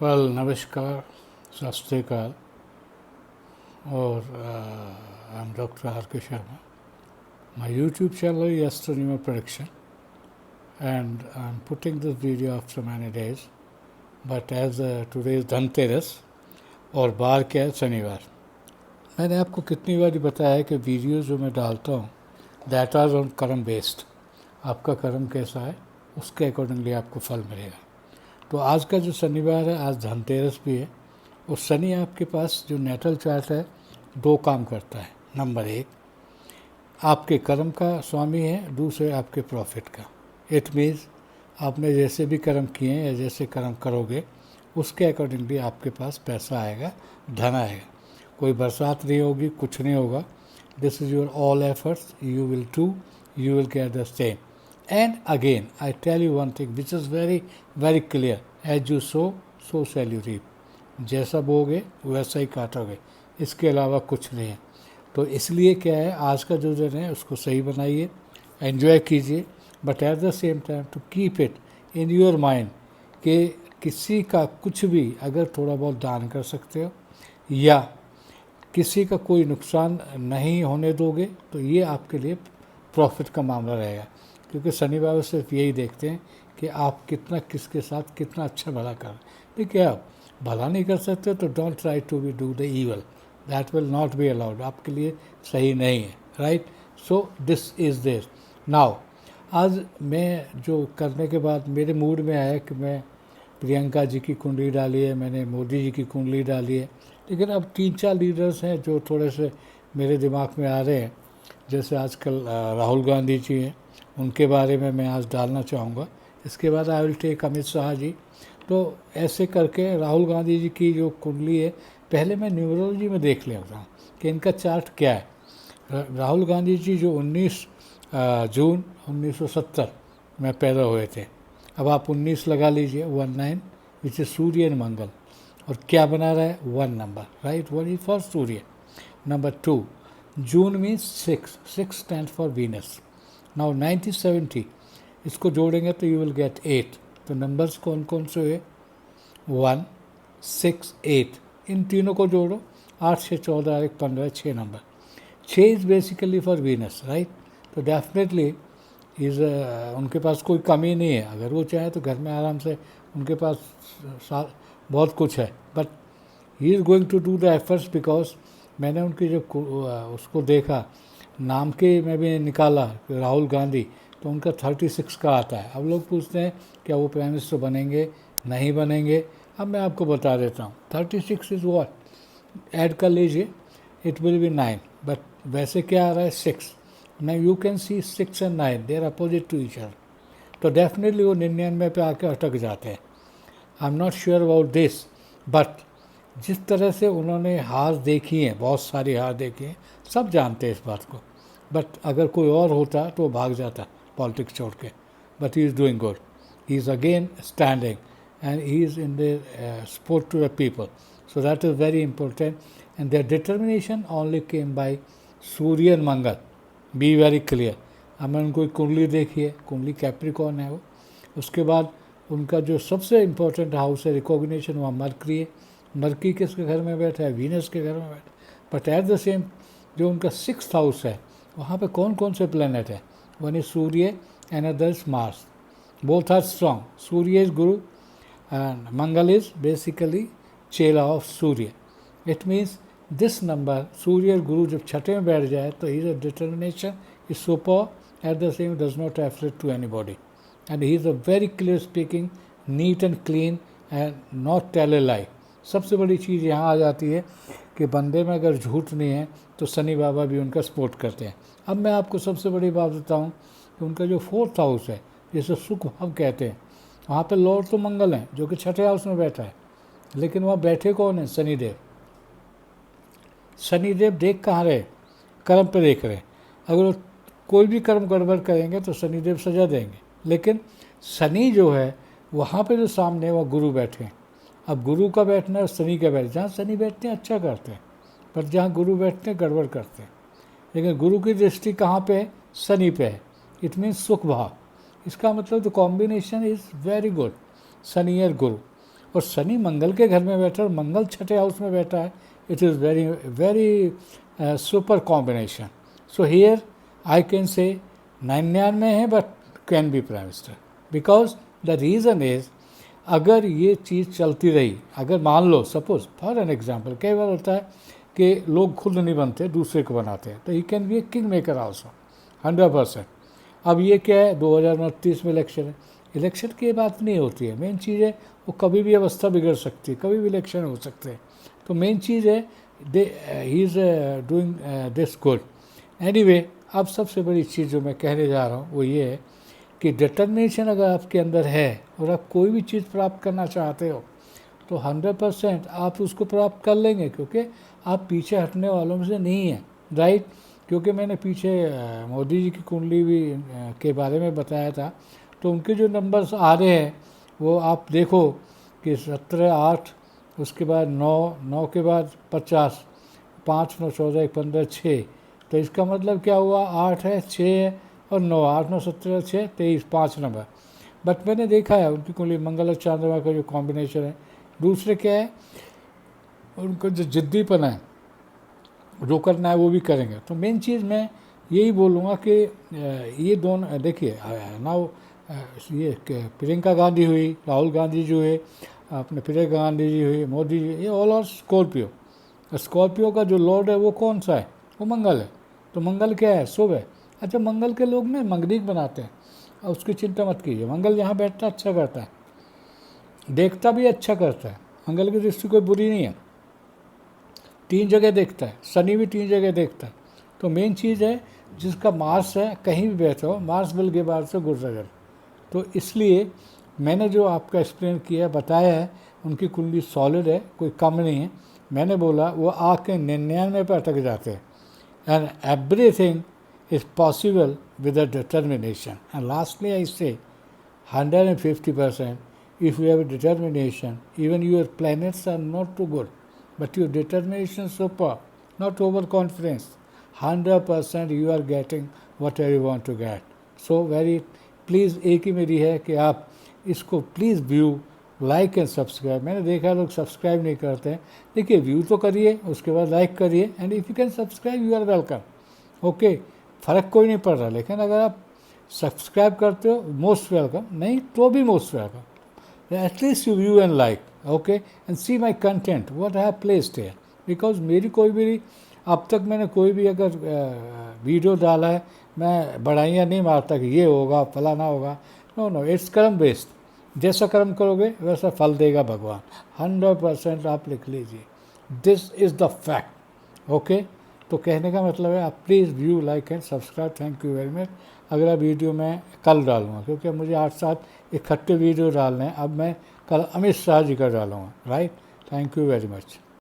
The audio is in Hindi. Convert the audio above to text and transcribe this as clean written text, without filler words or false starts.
वेल नमस्कार, सत श्री अकाल और I am Dr. R.K. Sharma. My YouTube channel is Astronomer Prediction and I am putting this video after many days, but as today is Dhanteras और बार क्या है शनिवार। मैंने आपको कितनी बार बताया है कि वीडियो जो मैं डालता हूँ दैट आर ऑन कर्म बेस्ड। आपका कर्म कैसा है उसके अकॉर्डिंगली आपको फल मिलेगा। तो आज का जो शनिवार है, आज धनतेरस भी है और शनि आपके पास जो नेटल चार्ट है दो काम करता है। नंबर एक, आपके कर्म का स्वामी है, दूसरे आपके प्रॉफिट का। इट मीन्स आपने जैसे भी कर्म किए हैं या जैसे कर्म करोगे उसके अकॉर्डिंगली आपके पास पैसा आएगा, धन आएगा। कोई बरसात नहीं होगी, कुछ नहीं होगा। This is your all efforts, you will do, you will get the same. And again, I tell you one thing which is very, very clear. As you sow, so shall you reap. जैसा बोगे वैसा ही काटोगे, इसके अलावा कुछ नहीं है। तो इसलिए क्या है, आज का जो दिन है उसको सही बनाइए, एन्जॉय कीजिए, but at the same time to keep it in your mind कि किसी का कुछ भी अगर थोड़ा बहुत दान कर सकते हो या किसी का कोई नुकसान नहीं होने दोगे तो ये आपके लिए प्रॉफिट का मामला रहेगा। क्योंकि शनि बाबा सिर्फ यही देखते हैं कि आप कितना किसके साथ कितना अच्छा भला कर रहे हैं। ठीक है, आप भला नहीं कर सकते तो don't try to be do the evil, that will not be allowed, आपके लिए सही नहीं है। Right, so this is there now. आज मैं जो करने के बाद मेरे मूड में आया कि मैं प्रियंका जी की कुंडली डाली है, मैंने मोदी जी की कुंडली डाली है, लेकिन अब 3-4 लीडर्स हैं जो थोड़े से मेरे दिमाग में आ रहे हैं। जैसे आजकल राहुल गांधी जी हैं, उनके बारे में मैं आज डालना चाहूँगा। इसके बाद I will take Amit Shah ji. तो ऐसे करके राहुल गांधी जी की जो कुंडली है, पहले मैं न्यूमरोलॉजी में देख लेता हूँ कि इनका चार्ट क्या है। राहुल गांधी जी जो 19 जून 1970 में पैदा हुए थे। अब आप 19 लगा लीजिए, 19 विच इज सूर्य एंड मंगल, और क्या बना रहा है 1 number. Right, 1 is for Surya. Number 2, June means 6 stand for Venus. Now 1970 इसको जोड़ेंगे तो यू विल गेट 8। तो नंबर्स कौन कौन से हुए, 1, 6, 8। इन तीनों को जोड़ो, 8 से 14 एक 15, 6 number. 6 is basically for Venus. Right, तो डेफिनेटली इज़ उनके पास कोई कमी नहीं है। अगर वो चाहे तो घर में आराम से उनके पास बहुत कुछ है, but he is going to do the efforts because मैंने उनकी जब उसको देखा, नाम के में भी निकाला राहुल गांधी, तो उनका 36 का आता है। अब लोग पूछते हैं क्या वो प्राइम मिनिस्टर बनेंगे, नहीं बनेंगे। अब मैं आपको बता देता हूँ, 36 इज़ वॉट, ऐड कर लीजिए, इट विल बी 9। बट वैसे क्या आ रहा है 6। Now you can see 6 and 9 they are opposite to each other. तो डेफिनेटली वो 99 पे आके अटक जाते हैं। I am not sure about this, but जिस तरह से उन्होंने हार देखी है, बहुत सारी हार देखी है, सब जानते हैं इस बात को। बट अगर कोई और होता तो वो भाग जाता पॉलिटिक्स छोड़ के। But he is doing good, he is again standing and he is in the support to the people. So that is very important and there determination only came by Surya and Mangal. Be very clear. हमने उनको कुंडली देखी है, कुंडली कैप्रिकॉर्न है वो। उसके बाद उनका जो सबसे इम्पोर्टेंट हाउस है रिकॉग्निशन, वहाँ मरकरी है। मरकरी किसके घर में बैठा है, वीनस के घर में बैठा। बट एट द सेम जो उनका 6th हाउस है, वहाँ पे कौन कौन से प्लेनेट है, one is Surya and other is Mars. Both are strong. Surya is Guru and Mangal is basically chela of Surya. It means this number Surya और गुरु जब छठे में बैठ जाए तो is a determination, is super, at the same does not afraid to anybody, and he is a very clear speaking, neat and clean and not tell a lie. सबसे बड़ी चीज़ यहाँ आ जाती है कि बंदे में अगर झूठ नहीं है तो शनि बाबा भी उनका सपोर्ट करते हैं। अब मैं आपको सबसे बड़ी बात बताऊँ कि उनका जो 4th हाउस है, जिसे सुख भाव कहते हैं, वहाँ पे लॉर्ड तो मंगल हैं जो कि छठे हाउस में बैठा है, लेकिन वहाँ बैठे कौन है, शनिदेव। शनिदेव देख कहाँ रहे, कर्म पे देख रहे। अगर कोई भी कर्म गड़बड़ करेंगे तो शनिदेव सजा देंगे। लेकिन शनि जो है वहाँ पे जो सामने वह गुरु बैठे हैं। अब गुरु का बैठना है, शनि का बैठना, जहाँ शनि बैठते हैं अच्छा करते हैं, पर जहाँ गुरु बैठते हैं गड़बड़ करते हैं। लेकिन गुरु की दृष्टि कहाँ पे है, शनि पे है। इट मीन्स सुख भाव। इसका मतलब the combination is very good, Shani और गुरु। और शनि मंगल के घर में बैठा और मंगल छठे हाउस में बैठा है, it is very very super combination. So here I can say 99 है but can be prime minister, because the reason is अगर ये चीज़ चलती रही, अगर मान लो सपोज फॉर एन एग्जाम्पल, कई बार होता है कि लोग खुद नहीं बनते, दूसरे को बनाते हैं, तो he can be a king maker also 100%. अब ये क्या है, 2029 में इलेक्शन है, इलेक्शन की बात नहीं होती है, मेन चीज़ है वो कभी भी अवस्था बिगड़ सकती है, कभी भी इलेक्शन हो सकते हैं. तो मेन चीज़ है ही is doing this good. Anyway, अब सबसे बड़ी चीज़ जो मैं कहने जा रहा हूँ वो ये है कि डिटर्मिनेशन अगर आपके अंदर है और आप कोई भी चीज़ प्राप्त करना चाहते हो तो 100% आप उसको प्राप्त कर लेंगे, क्योंकि आप पीछे हटने वालों में से नहीं हैं, राइट. क्योंकि मैंने पीछे मोदी जी की कुंडली भी के बारे में बताया था, तो उनके जो नंबर्स आ रहे हैं वो आप देखो कि 17, 8, उसके बाद 9, 9 के बाद 50, 5, 9, 14, 15, 6. तो इसका मतलब क्या हुआ, 8 है, 6 है और 9, 8, 9, 17, 6, 23, 5 नंबर. बट मैंने देखा है उनकी कुंडली मंगल और चंद्रमा का जो कॉम्बिनेशन है. दूसरे क्या है, उनको जो जिद्दीपन है, जो करना है वो भी करेंगे. तो मेन चीज़ मैं यही बोलूँगा कि ये दोनों देखिए ना, ये प्रियंका गांधी हुई, राहुल गांधी जो है, अपने प्रियंका गांधी जी हुई, मोदी जी, ये ऑल आर स्कॉर्पियो. स्कॉर्पियो का जो लॉर्ड है वो कौन सा है, वो मंगल है. तो मंगल क्या है, शुभ है. अच्छा, मंगल के लोग ना मंगनीक बनाते हैं, उसकी चिंता मत कीजिए. मंगल जहाँ बैठता अच्छा करता है, देखता भी अच्छा करता है. मंगल की दृष्टि कोई बुरी नहीं है, 3 जगह देखता है, शनि भी 3 जगह देखता है. तो मेन चीज़ है जिसका मार्स है कहीं भी बैठा हो, मार्स बल के बाद से गुजर. तो इसलिए मैंने जो आपका एक्सप्लेन किया, बताया है, उनकी कुंडली सॉलिड है, कोई कम नहीं है. मैंने बोला वो आके 99 पर अटक जाते हैं. And everything is possible with a determination. And lastly I से 150%, if you have a determination, even your planets are not too good, but your determination is super, not overconfidence. 100% you are getting whatever you want to get. So very please एक ही मेरी है कि आप इसको please view, like and subscribe. मैंने देखा लोग सब्सक्राइब नहीं करते हैं. देखिए, व्यू तो करिए, उसके बाद लाइक करिए, and if you can subscribe you are welcome. Okay, फ़र्क कोई नहीं पड़ रहा, लेकिन अगर आप सब्सक्राइब करते हो मोस्ट वेलकम, नहीं तो भी most welcome. At least you view and like, okay, and see my content, what I have placed here. Because मेरी कोई भी, अब तक मैंने कोई भी अगर वीडियो डाला है, मैं बढ़ाइयाँ नहीं मारता कि ये होगा फलाना होगा. नो नो, इट्स कर्म बेस्ड. जैसा कर्म करोगे वैसा फल देगा भगवान. 100% आप लिख लीजिए, this is the fact. Okay, तो कहने का मतलब है आप please view, like and subscribe. Thank you very much. अगला वीडियो मैं कल डालूँगा, क्योंकि मुझे 8-7 इकट्ठे वीडियो डालने हैं. अब मैं कल अमित शाह जी का डालूँगा, right. Thank you very much.